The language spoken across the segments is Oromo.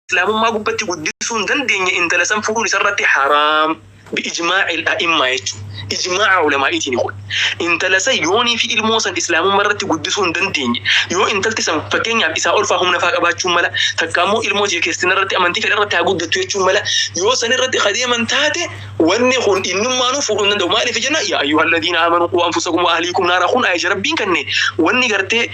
إسلام ما قبتي قدسون دندين إنت لسان فقول سرتي حرام بإجماع الأئمة إجماع علماء يقول إنت لسان يوني في الموسى الإسلام مرة قدسون دندين يو إنت تسمى فكين يا إساء ألفهم نفاق أبات شملا تكامو الموجي كيستن رتي أمانتي فررتي أقود تويت شملا يو سنرتي خديما انتهت ونخون إنما نفقون ندو مالي في جنة يا أيها الذين آمنوا قوا أنفسكم وأهليكم نارا خون أي جربين كني وني قرتي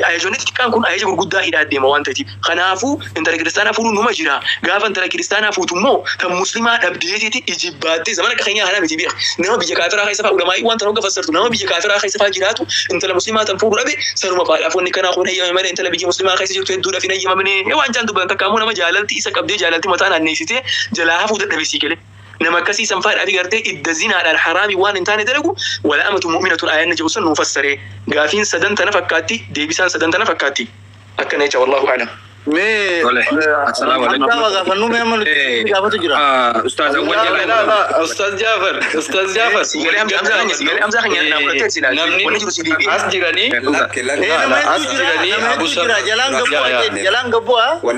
أي جونتي كان كون أي جبر قدا إلى الدم وانتتي خنافو إنت الكريستانا فلو نمجرا قاف أنت الكريستانا فوتمو تم مسلمة أبديتي إجباتي زمانك خيني أنا بتبيع نما بيجي كافر خيسفا علماء وانت نوقف فسرت نما بيجي كافر خيسفا جراتو أنت المسلمة تنفور ربي سرما فعل أفوني كنا خون هي من أنت لبيجي مسلمة خيس جت الدولة في نيجي مني وان جندو بنت كامونا ما جالتي إسا كبدي جالتي متانا النيسيتي جلاها فوت النبيسيكله نما كسي سنفار أبي قرتي الدزين على الحرام وان انتاني درجو ولا أمة مؤمنة آية نجوسن مفسره قافين سدن تنفكاتي ديبسان سدن تنفكاتي أكنيش والله أعلم السلام عليكم. أستاذ أول لا أستاذ جعفر أستاذ جعفر سيجالي أمزح يعني أنا بقول تسيلا ونجلس في دي أسجرني أسجرني أبو صبر جلان قبوا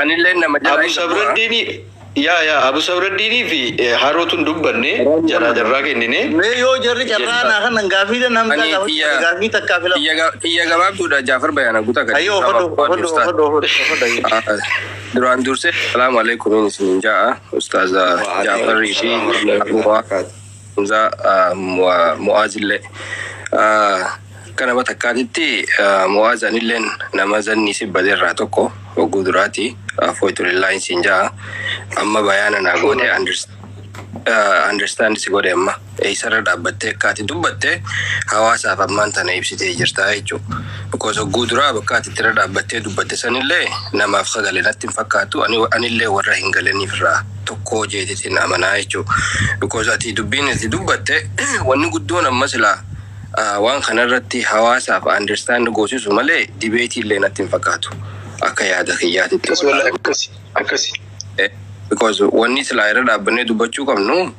أنا لنا أبو صبر الديني يا أبو صبر الديني في هاروتون دبرني جرا جرا كنيني ميو جري جرا نحن نعافية نام نعافية تكافلا iya gabab sudah Jafar bayan aku tak ayo foto Duran durse assalamualaikum ini sinja Ustaz Jafar Rishi Muza Muazile kana batakaditi Muazanilen namazan nisi badir ratoko ogudurati foitulillah sinja amma bayana nagode understand sigode amma isara dabbatte kati dubbatte hawasa famanta na ibsite jirta jechu because gudura bakati tira dabbatte dubbatte sanille nama khagale natin fakatu anille warra hingaleni fra tokko jeeti namana jechu because ati dubbine dubbatte wani guddona masala wan khanarratti hawasa fa understand gosisu male debate le natin fakatu akayada khiyati akasi because one is like a bane dubachu kamnu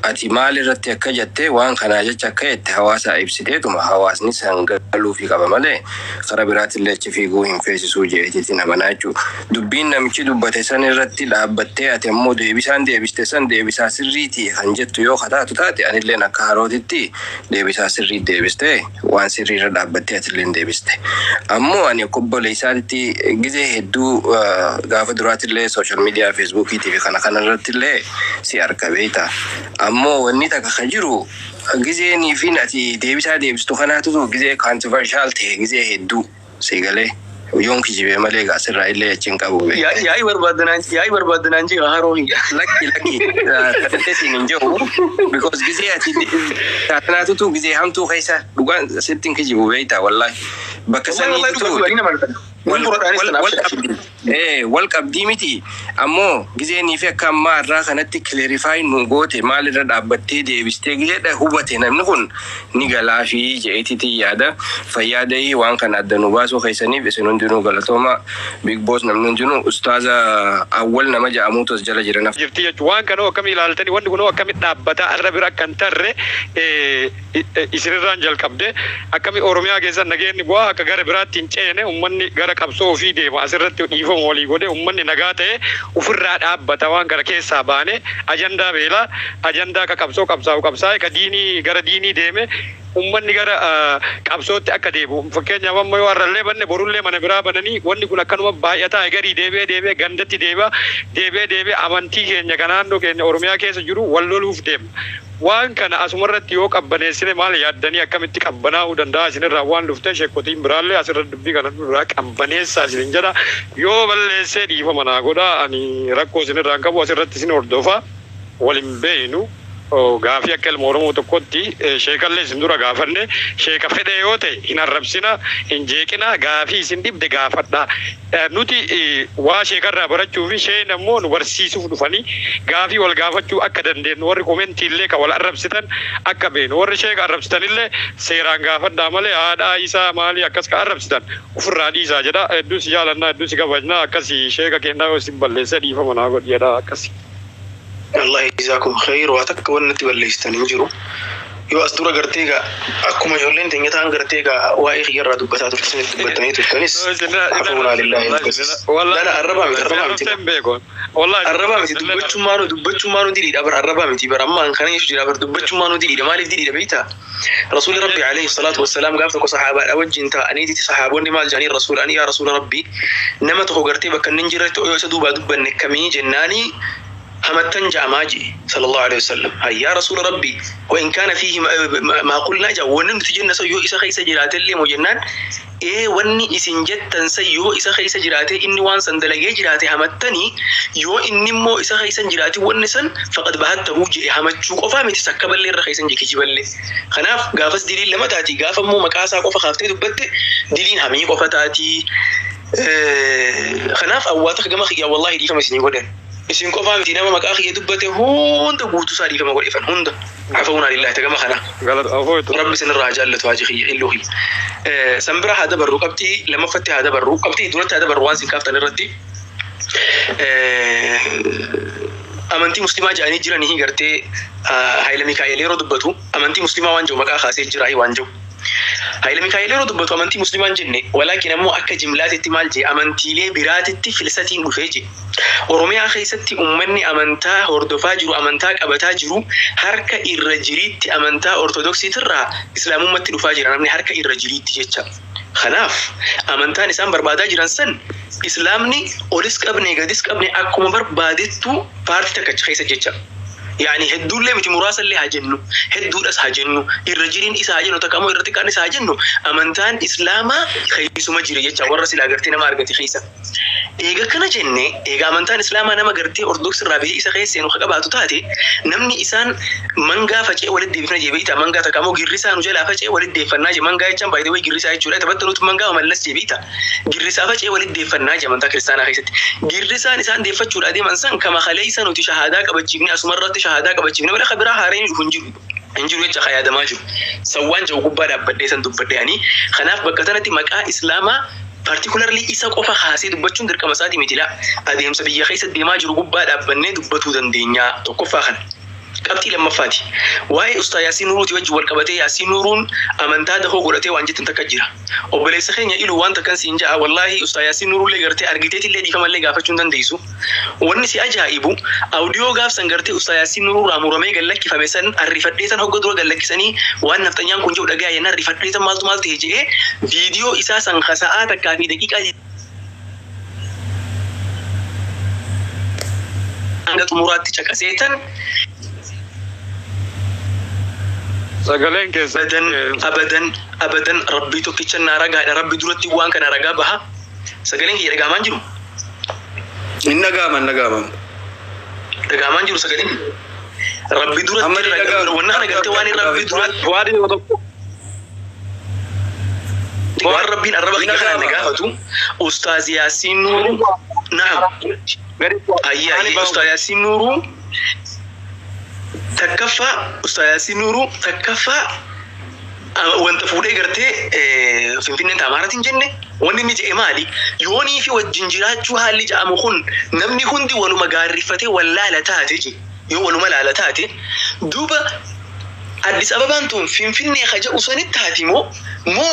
ati mali ratte akajatte wan kana jacha kayette hawasa ibsite tuma hawas ni sangalu fi kabamale kharabirat lechi fi go in face suje titina manachu dubbin namchi dubbate san ratti labbatte ati ammo debisan debiste san debisa sirriti hanjettu yo khadatu tati anille nakarotitti debisa sirri debiste wan sirri labbatte ati len debiste ammo ani kobbole isati gize heddu gafa duratille social media facebook tv kana rattille si arkabeita ammo wanni takhajiru gize ni finati debisa debisto kanatu gize controversial te gize heddu segale yonki jibe male ga Israel cinkabu yayi barbadana ji harohi lucky tatati ninjo because gize ati tatnatu tu gize hamtu khaisa dugan setting kijibu beita wallahi bakasani tu welcome dimiti ammo gize ni fe kam marra kanati clarify nugote mali da dabbatte de biste gize da hubate nan kun ni gala fi jeetiti yada fayadai wan kana da nubaso khaisani besunun dinu galatoma big boss namnun dinu ustaza awwal namaja amutos jala jirana jifti wan kano kam ilaltani wandi kuno kam dabbata arabira kantarre isirran jal kabde akami oromia gesan nageni bo aka gara biratin cene ummanni gara qabso fi de asirratti dhifon wali gode ummanni nagate ufirra dabbata wan gara keessa baane ajanda bela ajanda ka qabso qabsa ka dini gara dini deme ummanni gara qabsootti akka deebu fakkeenya amma yoo warralle banne borulle mana bira banani wanni kun akkanuma baay'ata gari deebe gandatti deebe amantii keenya kanaanno keenya oromiyaa keessa jiru walloluuf deem waan kana asumarratti yoo qabbaneessine maal yaaddanii akkamitti qabbanaa'uu danda'a isinirraa waan dhuftan sheekotiin biraallee asirratti dubbii kana duraa qabbaneessaa isin jedha yoo balleessee dhiifama naa godha ani rakkoo isinirraa qabu asirratti isin hordofa waliin beeynu gaafi akka ilma Oromoo tokkotti sheekallee isin dura gaafanne sheeka fedhe yoo ta'e hin arrabsina hin jeeqina gaafi isin dhibde gaafadha nuti waa sheekarraa barachuu fi sheen ammoo nu barsiisuuf dhufanii gaafi wal gaafachuu akka dandeenyu warri komentii illee ka wal arrabsitan akka beenu warri sheeka arrabsitanillee seeraan gaafadhaa malee haadhaa isaa maalii akkas ka arrabsitan ofirraa dhiisaa jedha hedduu si jaalannaa hedduu si kabajnaa akkasii sheeka kennaa yoo isin balleessee dhiifama naa godhi jedha akkasii. الله يجزاكم خير واتك ونتي بليستن ينجرو yoo as dura gartee gaa akkuma ijoolleen teenya ta'an gartee gaa waa'ee kiyyarraa dubbataa turte dubbatanii turtanis afuunaa lillahi lala arrabaa miti dubbachummaanu diliidha bar arrabaa miti bar amma kana yesu jira bar dubbachummaanu diliidha maaliif diliidha beektaa rasuuli rabbi alayhi salaatu wassalaam gaaf tokko saxaabaadha wajjin ta'aniiti saxaaboonni maal jedhanii rasuul ani yaa rasuula rabbi nama tokko gartee bakka inni hin jirretti yoo isa duubaa dubbanne kamii jennaanii همتن جاماجي صلى الله عليه وسلم يا رسول ربي وإن كان فيه ما قلنا جا ونن تجينا سيو إسا خيس جرات اللي مجنان إيه وني إسنجت تنسيو إسا خيس جرات إني وان سندلجي جرات همتني يو إني مو إسا خيس جرات ونسن فقد بهت وجه همت شو قفا متسكب اللي رخيس جيكي جبلي خناف قافس دليل لما تاتي قاف مو مكاسا قفا خافتي دبت دليل همي قفا تاتي خناف أواتك جمخ يا والله دي فمسني ودن isin qofa miti nama maqaa kiyya dubbate hunda guutuu isaa dhiifama godhifan hunda عفونا لله تجمع خنا رب سن الرجال لتواجهي إلهي سنبرا هذا بالرقبتي لما فتح هذا بالرقبتي دولت هذا بالروان سنكافت نردي أمانتي مسلمة جاني جراني هي قرتي هاي لمي كايلي ردبتو أمانتي مسلمة وانجو مكا خاصي جراي وانجو هاي لمي كايلي ردبتو أمانتي مسلمة جنة ولكن أمو أكا جملات التمال جي أمانتي لي برات فلساتي مفيجي ورمي أخي ستي أمني أمانتا هردفا جرو أمانتا أبتا جرو هركا إرجريت أمانتا أرثوذكسي ترى إسلام أمتي نفاجر أنا هركا إرجريت جيتشا خلاف أمانتا نسان بربادا جران سن إسلامني ورزق أبني قدسك أبني أكو بربادتو بارتك خيسة جيتشا يعني هدول اللي بتمراسل اللي هاجنو هدول أس هاجنو الرجلين إس هاجنو تكامو الرتكان إس هاجنو أمانتان إسلاما خيسو مجري جتشا ورسل أغرتي نما أرغتي خيسة إيغا كنا جنة إيغا أمانتان إسلاما نما أغرتي أرثوذكس الرابعي إسا خيسين وخقباتو تاتي نمني إسان منغا فجأة ولد دي بفنا جيبيتا منغا تكامو جرسا نجلا فجأة ولد دي فناجي منغا يتشان بايدي وي جرسا يتشولا تبتنوت منغا وملس جيبيتا جرسا فجأة ولد دي فناجي أمانتا كريستانا خيست جرسا نسان دي فتشولا دي منسان كما خليسان وتي شهاداك أبتشيبني أسمرت شهاداك أبتشيبني ولا خبرها هارين يكونجرو انجرو يتشا خيادا ماجو سوان جو قبادا بديسان دبدياني خناف بكتانتي مكا إسلاما particularly isa qofa haasee dubbachuun dirqama isaati miti la adeemsa biyya keessatti deemaa jiru gubbaa dhaabbannee dubbatuu dandeenya tokkoffaa kana qabxii lammaffaati waa'ee ustaa Yaasiin Nuuruuti wajji wal qabatee Yaasiin Nuuruun amantaa dahoo godhatee waan jettan takka jira obboleessa keenya iluu waan takkan siin ja'a wallaahi ustaa Yaasiin Nuuruullee gartee argiteetillee dhiifamallee gaafachuu hin dandeessu wanni si ajaa'ibu awdiyoo gaafsan gartee ustaa Yaasiin Nuuruurraa muramee gallakkifame san arrifadheetan hogga dura gallakkisanii waan naftanyaan kun jedhu dhagaa yenna arrifadheetan maaltu maal ta'e jedhee viidiyoo isaa san hasa'aa takkaa fi daqiiqaa hanga xumuraatti caqaseetan sagaleen keessa abadan rabbii tokkicha naa ragaadha rabbi duratti waan kana ragaa baha sagaleen kiyya dhagaamaan jiru inni dhagaaman dhagaamaan jiru sagaleen rabbi duratti ragaa wanna kana galtee waan rabbi duratti waan rabbiin arraba kiyya kana nagaafatu ustaaz Yaasiin Nuuru naam ayya ustaaz Yaasiin Nuuru تكفى أستاذ ياسين نورو تكفى وانت فودي قرتي في فين انت عمارة جنة واني نجي مالي يوني في والجنجرات شو هاللي جاء مخون نمني هندي ولو مقارفتي ولا لا تاتي يو ولو ما لا تاتي دوبا أديس أبابا أنتم فين خجا أصلا تاتي مو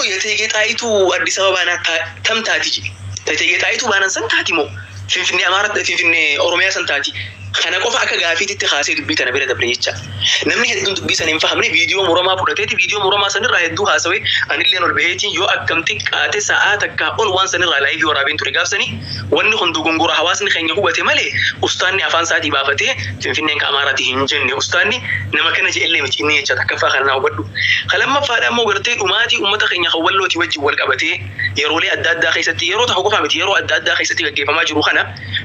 يتيجي تايتو أديس أبابا أنا تم تاتي تيجي تايتو بانا سن تاتي مو فين عمارة فين أوروميا سن تاتي خنا قفا أكا غافي تتخاسي دبيتا نبيلا دبليتشا نمني هدون دبيسا نفهمني فيديو مرما بودتي فيديو مرما سنرا هدو هاسوي أن اللي نربهيتي يو أكمتك آتي ساعات كأول وان سنرا لايفي ورابين تريقاف سني واني خندو غنغورا حواسني خيني هو بتمالي أستاني أفان ساتي بافتي فين كاماراتي هنجني أستاني نما كان جي اللي مجيني يتشا تكفا خلنا وبدو خلما فادا مو غرتي أماتي أمتا خيني خولو توجي والقبتي يرولي أداد دا خيستي يرو تحقوفا متي يرو أداد دا خيستي كيف ما جرو خنا